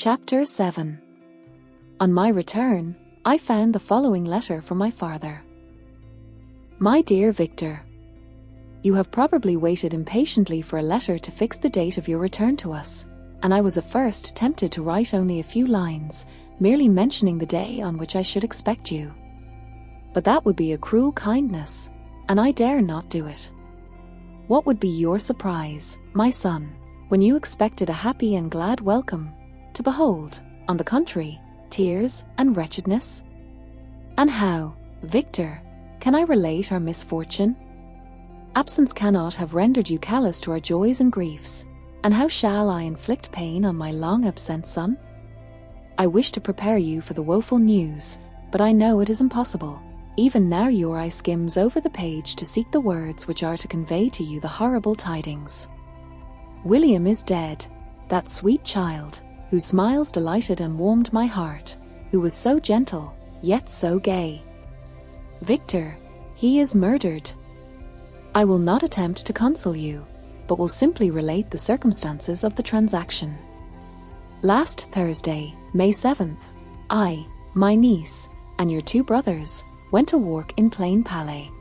Chapter 7. On my return, I found the following letter from my father. My dear Victor, you have probably waited impatiently for a letter to fix the date of your return to us, and I was at first tempted to write only a few lines, merely mentioning the day on which I should expect you. But that would be a cruel kindness, and I dare not do it. What would be your surprise, my son, when you expected a happy and glad welcome, to behold, on the contrary, tears and wretchedness? And how, Victor, can I relate our misfortune? Absence cannot have rendered you callous to our joys and griefs, and how shall I inflict pain on my long-absent son? I wish to prepare you for the woeful news, but I know it is impossible. Even now your eye skims over the page to seek the words which are to convey to you the horrible tidings. William is dead, that sweet child, whose smiles delighted and warmed my heart, who was so gentle, yet so gay. Victor, he is murdered. I will not attempt to console you, but will simply relate the circumstances of the transaction. Last Thursday, May 7th, I, my niece, and your 2 brothers went to walk in Plain Palais.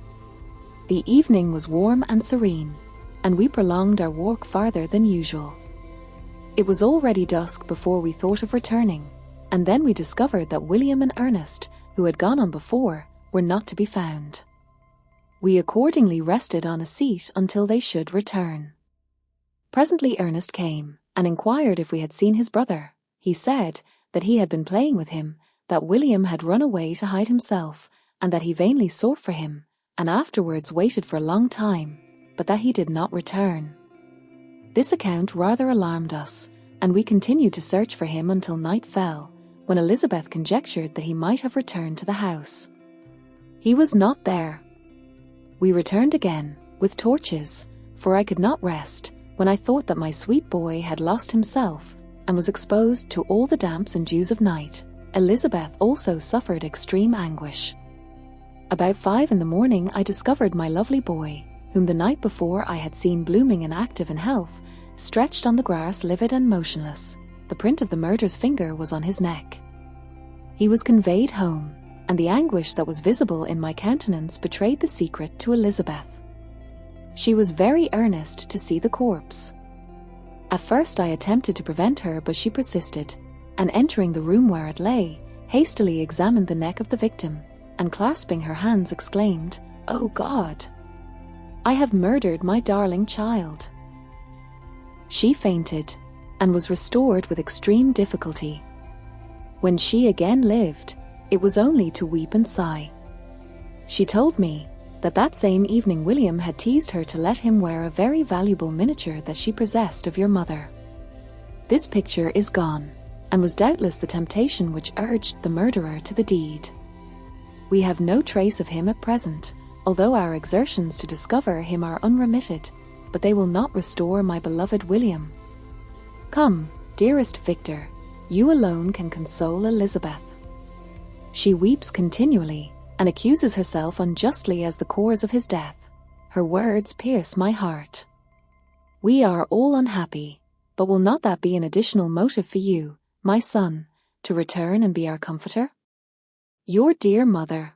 The evening was warm and serene, and we prolonged our walk farther than usual. It was already dusk before we thought of returning, and then we discovered that William and Ernest, who had gone on before, were not to be found. We accordingly rested on a seat until they should return. Presently Ernest came, and inquired if we had seen his brother. He said that he had been playing with him, that William had run away to hide himself, and that he vainly sought for him, and afterwards waited for a long time, but that he did not return. This account rather alarmed us, and we continued to search for him until night fell, when Elizabeth conjectured that he might have returned to the house. He was not there. We returned again, with torches, for I could not rest, when I thought that my sweet boy had lost himself, and was exposed to all the damps and dews of night. Elizabeth also suffered extreme anguish. About 5 in the morning I discovered my lovely boy, whom the night before I had seen blooming and active in health, stretched on the grass livid and motionless. The print of the murderer's finger was on his neck. He was conveyed home, and the anguish that was visible in my countenance betrayed the secret to Elizabeth. She was very earnest to see the corpse. At first I attempted to prevent her, but she persisted, and entering the room where it lay, hastily examined the neck of the victim, and clasping her hands exclaimed, "Oh God! I have murdered my darling child." She fainted, and was restored with extreme difficulty. When she again lived, it was only to weep and sigh. She told me that that same evening William had teased her to let him wear a very valuable miniature that she possessed of your mother. This picture is gone, and was doubtless the temptation which urged the murderer to the deed. We have no trace of him at present, although our exertions to discover him are unremitted, but they will not restore my beloved William. Come, dearest Victor, you alone can console Elizabeth. She weeps continually, and accuses herself unjustly as the cause of his death. Her words pierce my heart. We are all unhappy, but will not that be an additional motive for you, my son, to return and be our comforter? Your dear mother.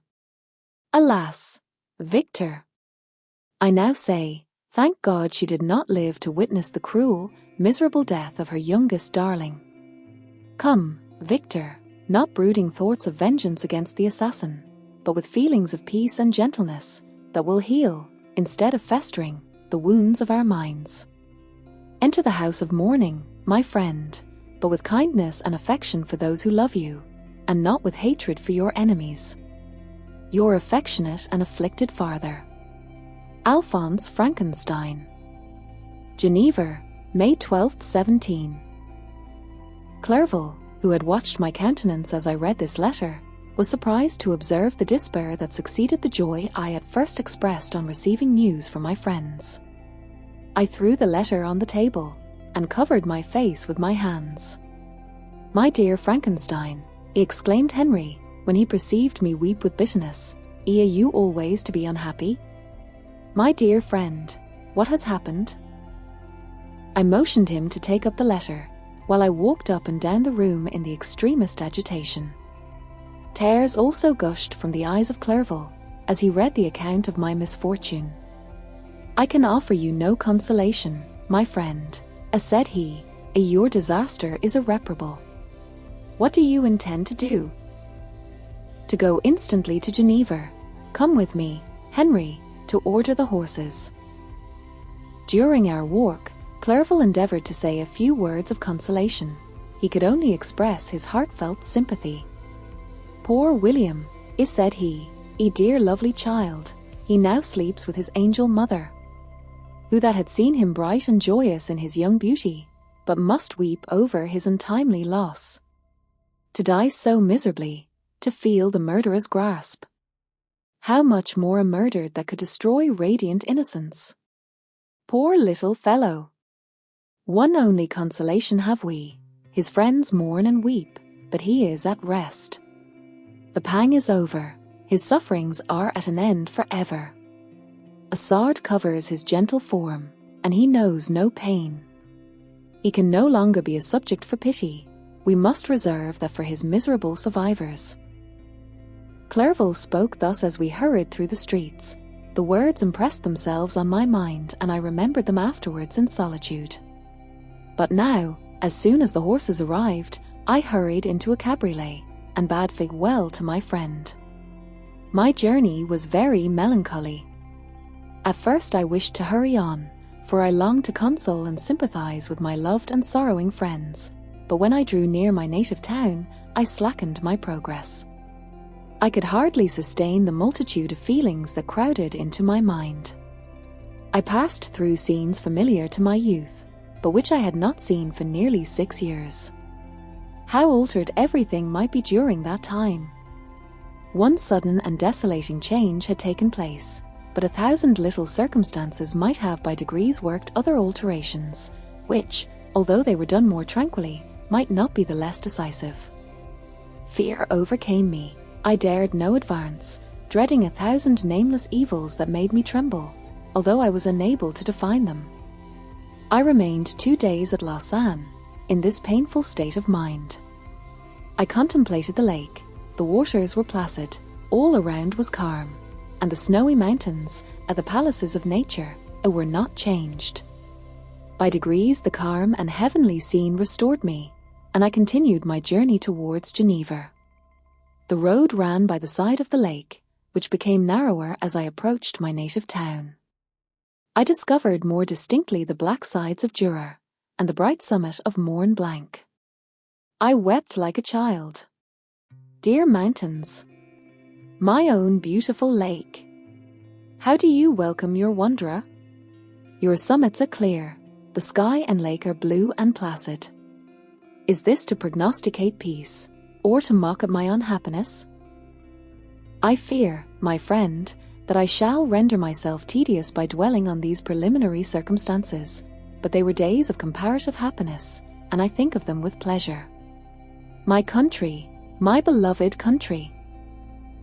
Alas, Victor! I now say, thank God she did not live to witness the cruel, miserable death of her youngest darling. Come, Victor, not brooding thoughts of vengeance against the assassin, but with feelings of peace and gentleness that will heal, instead of festering, the wounds of our minds. Enter the house of mourning, my friend, but with kindness and affection for those who love you, and not with hatred for your enemies. Your affectionate and afflicted father, Alphonse Frankenstein. Geneva, May 12, 17. Clerval, who had watched my countenance as I read this letter, was surprised to observe the despair that succeeded the joy I at first expressed on receiving news from my friends. I threw the letter on the table, and covered my face with my hands. My dear Frankenstein, exclaimed Henry, when he perceived me weep with bitterness, are you always to be unhappy? My dear friend, what has happened? I motioned him to take up the letter, while I walked up and down the room in the extremest agitation. Tears also gushed from the eyes of Clerval as he read the account of my misfortune. "I can offer you no consolation, my friend," said he. "Your disaster is irreparable. What do you intend to do?" "To go instantly to Geneva. Come with me, Henry, to order the horses." During our walk, Clerval endeavoured to say a few words of consolation. He could only express his heartfelt sympathy. "Poor William," said he, "a dear lovely child, he now sleeps with his angel mother. Who that had seen him bright and joyous in his young beauty, but must weep over his untimely loss. To die so miserably, to feel the murderer's grasp. How much more a murder that could destroy radiant innocence. Poor little fellow! One only consolation have we, his friends mourn and weep, but he is at rest. The pang is over, his sufferings are at an end for ever. A sword covers his gentle form, and he knows no pain. He can no longer be a subject for pity. We must reserve that for his miserable survivors." Clerval spoke thus as we hurried through the streets. The words impressed themselves on my mind, and I remembered them afterwards in solitude. But now, as soon as the horses arrived, I hurried into a cabriolet, and bade farewell to my friend. My journey was very melancholy. At first I wished to hurry on, for I longed to console and sympathize with my loved and sorrowing friends, but when I drew near my native town, I slackened my progress. I could hardly sustain the multitude of feelings that crowded into my mind. I passed through scenes familiar to my youth, but which I had not seen for nearly 6 years. How altered everything might be during that time! One sudden and desolating change had taken place, but 1,000 little circumstances might have by degrees worked other alterations, which, although they were done more tranquilly, might not be the less decisive. Fear overcame me. I dared no advance, dreading 1,000 nameless evils that made me tremble, although I was unable to define them. I remained 2 days at Lausanne, in this painful state of mind. I contemplated the lake. The waters were placid, all around was calm, and the snowy mountains, at the palaces of nature, were not changed. By degrees the calm and heavenly scene restored me, and I continued my journey towards Geneva. The road ran by the side of the lake, which became narrower as I approached my native town. I discovered more distinctly the black sides of Jura, and the bright summit of Mont Blanc. I wept like a child. Dear mountains! My own beautiful lake! How do you welcome your wanderer? Your summits are clear, the sky and lake are blue and placid. Is this to prognosticate peace, or to mock at my unhappiness? I fear, my friend, that I shall render myself tedious by dwelling on these preliminary circumstances, but they were days of comparative happiness, and I think of them with pleasure. My country, my beloved country!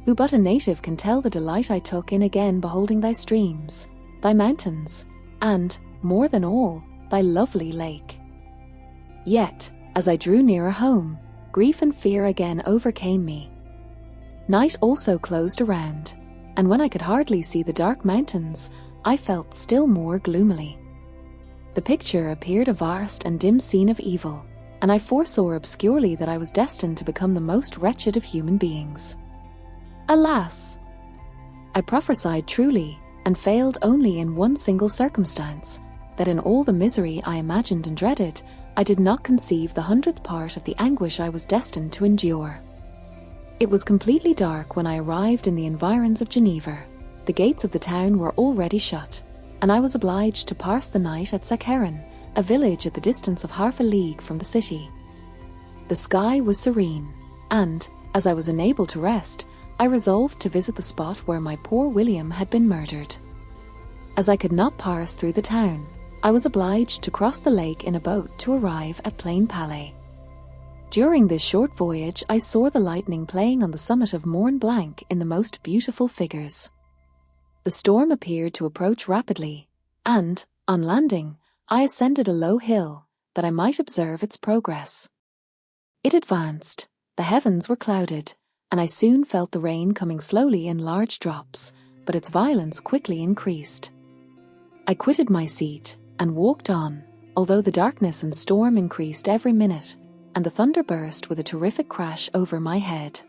Who but a native can tell the delight I took in again beholding thy streams, thy mountains, and, more than all, thy lovely lake. Yet, as I drew nearer home, grief and fear again overcame me. Night also closed around, and when I could hardly see the dark mountains, I felt still more gloomily. The picture appeared a vast and dim scene of evil, and I foresaw obscurely that I was destined to become the most wretched of human beings. Alas! I prophesied truly, and failed only in one single circumstance, that in all the misery I imagined and dreaded, I did not conceive the 100th part of the anguish I was destined to endure. It was completely dark when I arrived in the environs of Geneva. The gates of the town were already shut, and I was obliged to pass the night at Sakharin, a village at the distance of half a league from the city. The sky was serene, and, as I was unable to rest, I resolved to visit the spot where my poor William had been murdered. As I could not pass through the town, I was obliged to cross the lake in a boat to arrive at Plain Palais. During this short voyage I saw the lightning playing on the summit of Mont Blanc in the most beautiful figures. The storm appeared to approach rapidly, and, on landing, I ascended a low hill, that I might observe its progress. It advanced, the heavens were clouded, and I soon felt the rain coming slowly in large drops, but its violence quickly increased. I quitted my seat and walked on, although the darkness and storm increased every minute, and the thunder burst with a terrific crash over my head.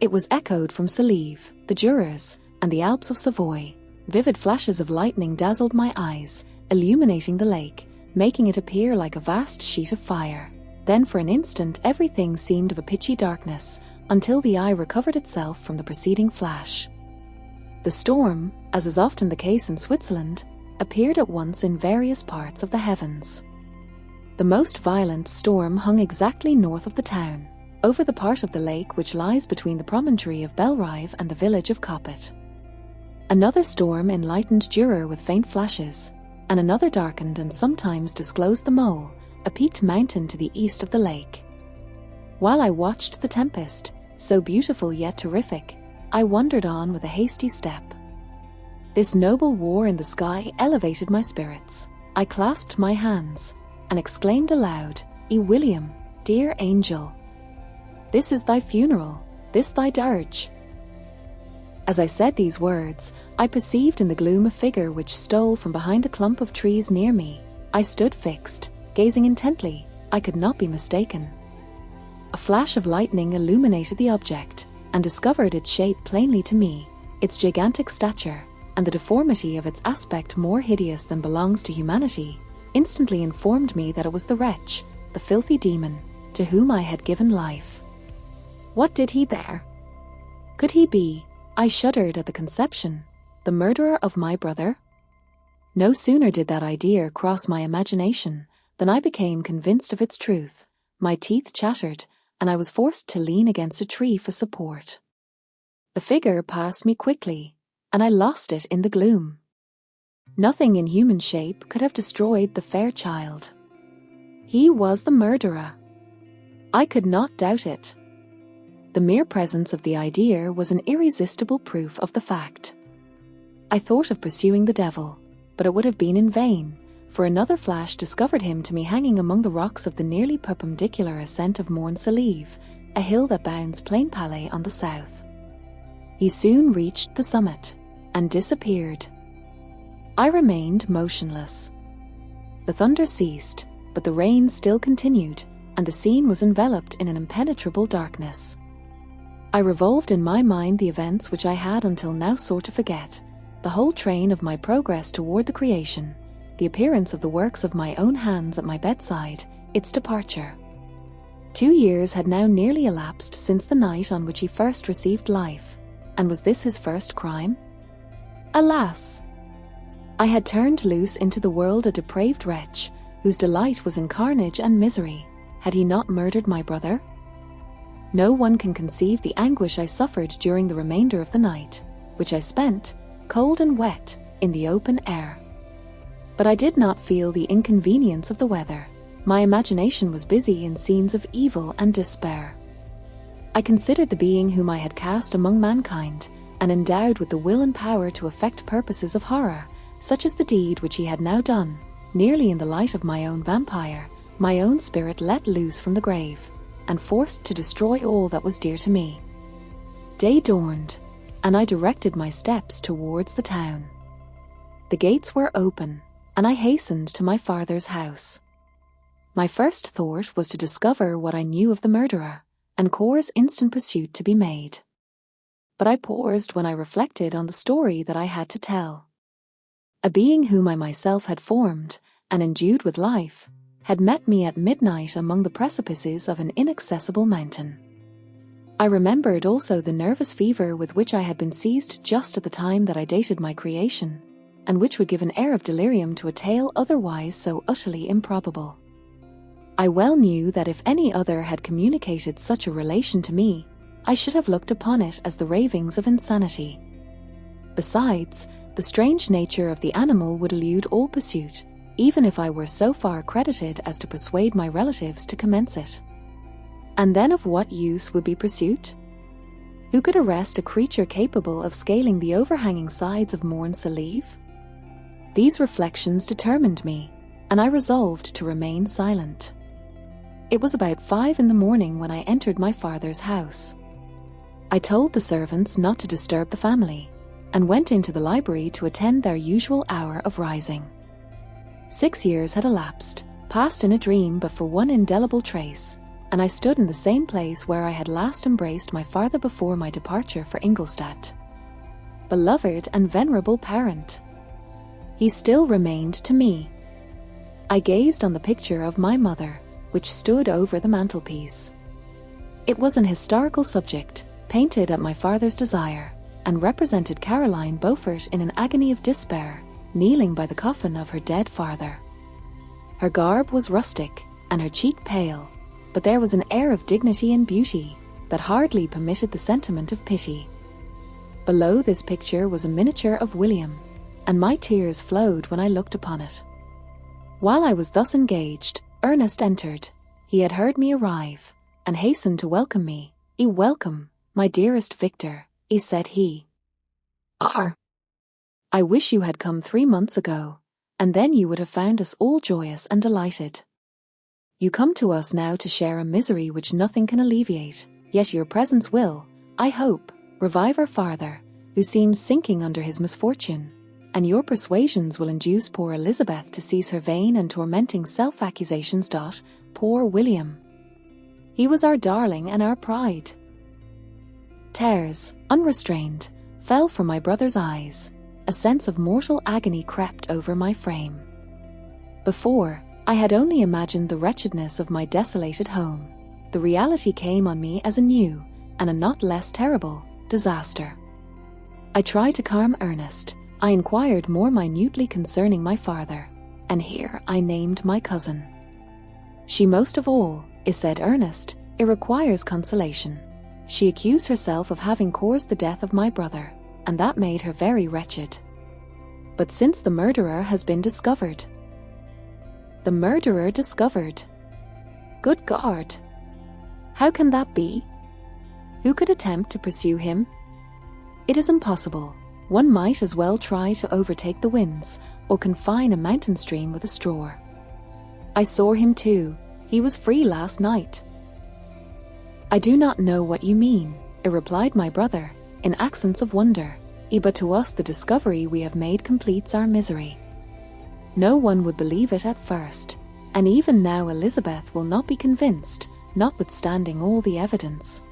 It was echoed from Salive, the Jurors, and the Alps of Savoy. Vivid flashes of lightning dazzled my eyes, illuminating the lake, making it appear like a vast sheet of fire. Then for an instant everything seemed of a pitchy darkness, until the eye recovered itself from the preceding flash. The storm, as is often the case in Switzerland, appeared at once in various parts of the heavens. The most violent storm hung exactly north of the town, over the part of the lake which lies between the promontory of Belrive and the village of Coppet. Another storm enlightened Jura with faint flashes, and another darkened and sometimes disclosed the Mole, a peaked mountain to the east of the lake. While I watched the tempest, so beautiful yet terrific, I wandered on with a hasty step. This noble war in the sky elevated my spirits. I clasped my hands and exclaimed aloud, "E William, dear angel, this is thy funeral, this thy dirge." As I said these words, I perceived in the gloom a figure which stole from behind a clump of trees near me. I stood fixed, gazing intently. I could not be mistaken. A flash of lightning illuminated the object, and discovered its shape plainly to me, its gigantic stature, and the deformity of its aspect more hideous than belongs to humanity, instantly informed me that it was the wretch, the filthy demon, to whom I had given life. What did he there? Could he be, I shuddered at the conception, the murderer of my brother? No sooner did that idea cross my imagination than I became convinced of its truth. My teeth chattered, and I was forced to lean against a tree for support. The figure passed me quickly, and I lost it in the gloom. Nothing in human shape could have destroyed the fair child. He was the murderer. I could not doubt it. The mere presence of the idea was an irresistible proof of the fact. I thought of pursuing the devil, but it would have been in vain, for another flash discovered him to me hanging among the rocks of the nearly perpendicular ascent of Morne Salive, a hill that bounds Plain Palais on the south. He soon reached the summit, and disappeared. I remained motionless. The thunder ceased, but the rain still continued, and the scene was enveloped in an impenetrable darkness. I revolved in my mind the events which I had until now sought to forget, the whole train of my progress toward the creation, the appearance of the works of my own hands at my bedside, its departure. 2 years had now nearly elapsed since the night on which he first received life, and was this his first crime? Alas! I had turned loose into the world a depraved wretch, whose delight was in carnage and misery. Had he not murdered my brother? No one can conceive the anguish I suffered during the remainder of the night, which I spent, cold and wet, in the open air. But I did not feel the inconvenience of the weather. My imagination was busy in scenes of evil and despair. I considered the being whom I had cast among mankind, and endowed with the will and power to effect purposes of horror, such as the deed which he had now done, nearly in the light of my own vampire, my own spirit let loose from the grave, and forced to destroy all that was dear to me. Day dawned, and I directed my steps towards the town. The gates were open, and I hastened to my father's house. My first thought was to discover what I knew of the murderer, and cause instant pursuit to be made. But I paused when I reflected on the story that I had to tell. A being whom I myself had formed, and endued with life, had met me at midnight among the precipices of an inaccessible mountain. I remembered also the nervous fever with which I had been seized just at the time that I dated my creation, and which would give an air of delirium to a tale otherwise so utterly improbable. I well knew that if any other had communicated such a relation to me, I should have looked upon it as the ravings of insanity. Besides, the strange nature of the animal would elude all pursuit, even if I were so far credited as to persuade my relatives to commence it. And then of what use would be pursuit? Who could arrest a creature capable of scaling the overhanging sides of Morne Salive? These reflections determined me, and I resolved to remain silent. It was about 5 in the morning when I entered my father's house. I told the servants not to disturb the family, and went into the library to attend their usual hour of rising. 6 years had elapsed, passed in a dream but for one indelible trace, and I stood in the same place where I had last embraced my father before my departure for Ingolstadt. Beloved and venerable parent! He still remained to me. I gazed on the picture of my mother, which stood over the mantelpiece. It was an historical subject, painted at my father's desire, and represented Caroline Beaufort in an agony of despair, kneeling by the coffin of her dead father. Her garb was rustic, and her cheek pale, but there was an air of dignity and beauty that hardly permitted the sentiment of pity. Below this picture was a miniature of William, and my tears flowed when I looked upon it. While I was thus engaged, Ernest entered. He had heard me arrive, and hastened to welcome me. "Welcome, my dearest Victor," said he. "I wish you had come 3 months ago, and then you would have found us all joyous and delighted. You come to us now to share a misery which nothing can alleviate, yet your presence will, I hope, revive our father, who seems sinking under his misfortune, and your persuasions will induce poor Elizabeth to cease her vain and tormenting self-accusations. Poor William! He was our darling and our pride." Tears, unrestrained, fell from my brother's eyes. A sense of mortal agony crept over my frame. Before, I had only imagined the wretchedness of my desolated home. The reality came on me as a new, and a not less terrible, disaster. I tried to calm Ernest. I inquired more minutely concerning my father, and here I named my cousin. "She most of all," said Ernest, "it requires consolation. She accused herself of having caused the death of my brother, and that made her very wretched. But since the murderer has been discovered—" "The murderer discovered? Good God! How can that be? Who could attempt to pursue him? It is impossible. One might as well try to overtake the winds, or confine a mountain stream with a straw. I saw him too. He was free last night." "I do not know what you mean," replied my brother, in accents of wonder, "but to us the discovery we have made completes our misery. No one would believe it at first, and even now Elizabeth will not be convinced, notwithstanding all the evidence.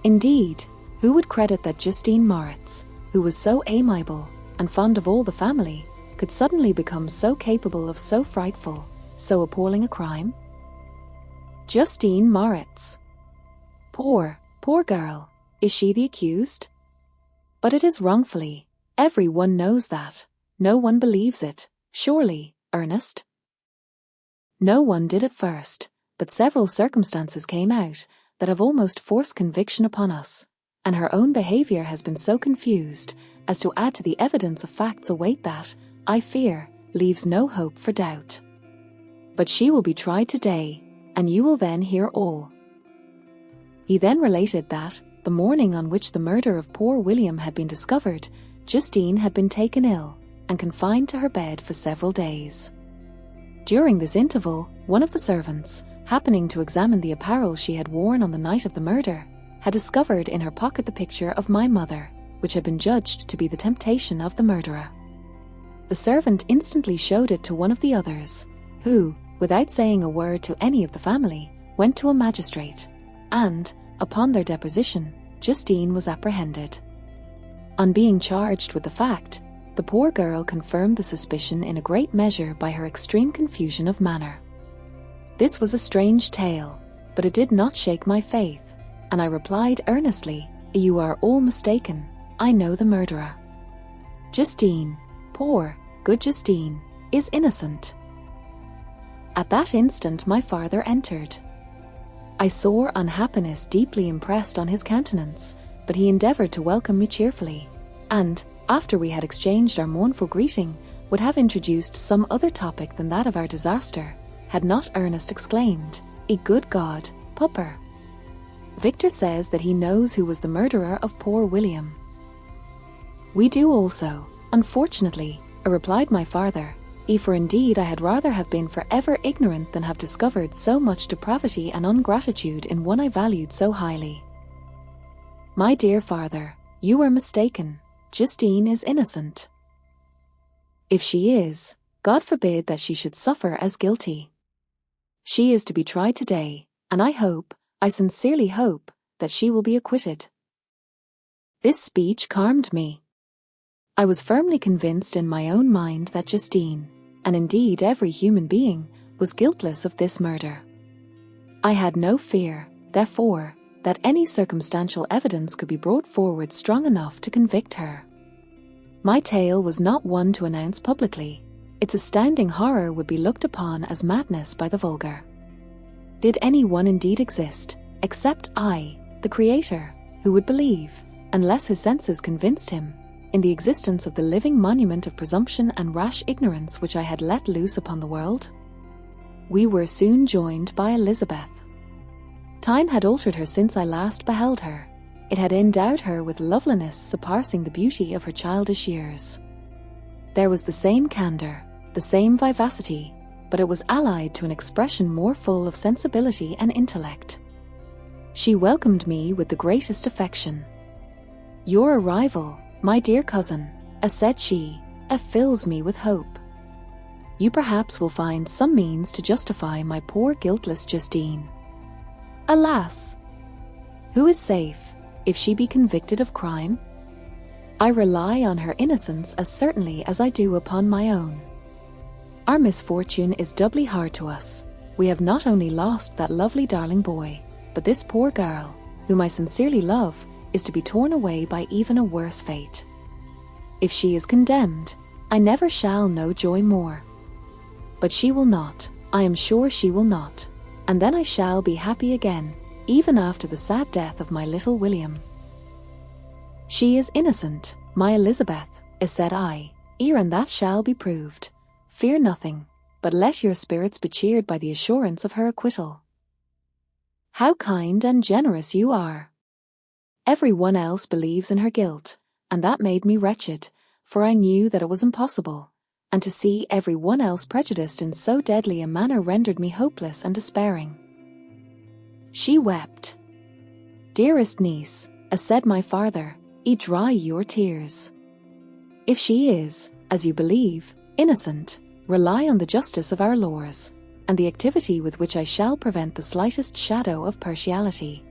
Indeed, who would credit that Justine Moritz, who was so amiable and fond of all the family, could suddenly become so capable of so frightful, so appalling a crime? Justine Moritz! Poor girl! Is she the accused? But it is wrongfully. Every one knows that. No one believes it, surely, Ernest?" "No one did at first, but several circumstances came out that have almost forced conviction upon us, and her own behaviour has been so confused as to add to the evidence of facts await that, I fear, leaves no hope for doubt. But she will be tried today, and you will then hear all." He then related that, the morning on which the murder of poor William had been discovered, Justine had been taken ill and confined to her bed for several days. During this interval, one of the servants, happening to examine the apparel she had worn on the night of the murder, had discovered in her pocket the picture of my mother, which had been judged to be the temptation of the murderer. The servant instantly showed it to one of the others, who, without saying a word to any of the family, went to a magistrate, and, upon their deposition, Justine was apprehended. On being charged with the fact, the poor girl confirmed the suspicion in a great measure by her extreme confusion of manner. This was a strange tale, but it did not shake my faith, and I replied earnestly, "You are all mistaken. I know the murderer. Justine, poor, good Justine, is innocent." At that instant my father entered. I saw unhappiness deeply impressed on his countenance, but he endeavoured to welcome me cheerfully, and, after we had exchanged our mournful greeting, would have introduced some other topic than that of our disaster, had not Ernest exclaimed, "Good God, Pupper! Victor says that he knows who was the murderer of poor William." "We do also, unfortunately," replied my father, for indeed I had rather have been forever ignorant than have discovered so much depravity and ungratitude in one I valued so highly. My dear father, you are mistaken. Justine is innocent. If she is, God forbid that she should suffer as guilty. She is to be tried today, and I sincerely hope, that she will be acquitted. This speech calmed me. I was firmly convinced in my own mind that Justine, and indeed every human being, was guiltless of this murder. I had no fear, therefore, that any circumstantial evidence could be brought forward strong enough to convict her. My tale was not one to announce publicly. Its astounding horror would be looked upon as madness by the vulgar. Did any one indeed exist, except I, the Creator, who would believe, unless his senses convinced him, in the existence of the living monument of presumption and rash ignorance which I had let loose upon the world? We were soon joined by Elizabeth. Time had altered her since I last beheld her. It had endowed her with loveliness surpassing the beauty of her childish years. There was the same candour, the same vivacity, but it was allied to an expression more full of sensibility and intellect. She welcomed me with the greatest affection. Your arrival, my dear cousin, said she, fills me with hope. You perhaps will find some means to justify my poor guiltless Justine. Alas! Who is safe, if she be convicted of crime? I rely on her innocence as certainly as I do upon my own. Our misfortune is doubly hard to us. We have not only lost that lovely darling boy, but this poor girl, whom I sincerely love, is to be torn away by even a worse fate. If she is condemned, I never shall know joy more. But she will not, I am sure she will not, and then I shall be happy again, even after the sad death of my little William. She is innocent, my Elizabeth, said I, and that shall be proved. Fear nothing, but let your spirits be cheered by the assurance of her acquittal. How kind and generous you are! Every one else believes in her guilt, and that made me wretched, for I knew that it was impossible, and to see every one else prejudiced in so deadly a manner rendered me hopeless and despairing. She wept. Dearest niece, said my father, dry your tears. If she is, as you believe, innocent, rely on the justice of our laws, and the activity with which I shall prevent the slightest shadow of partiality.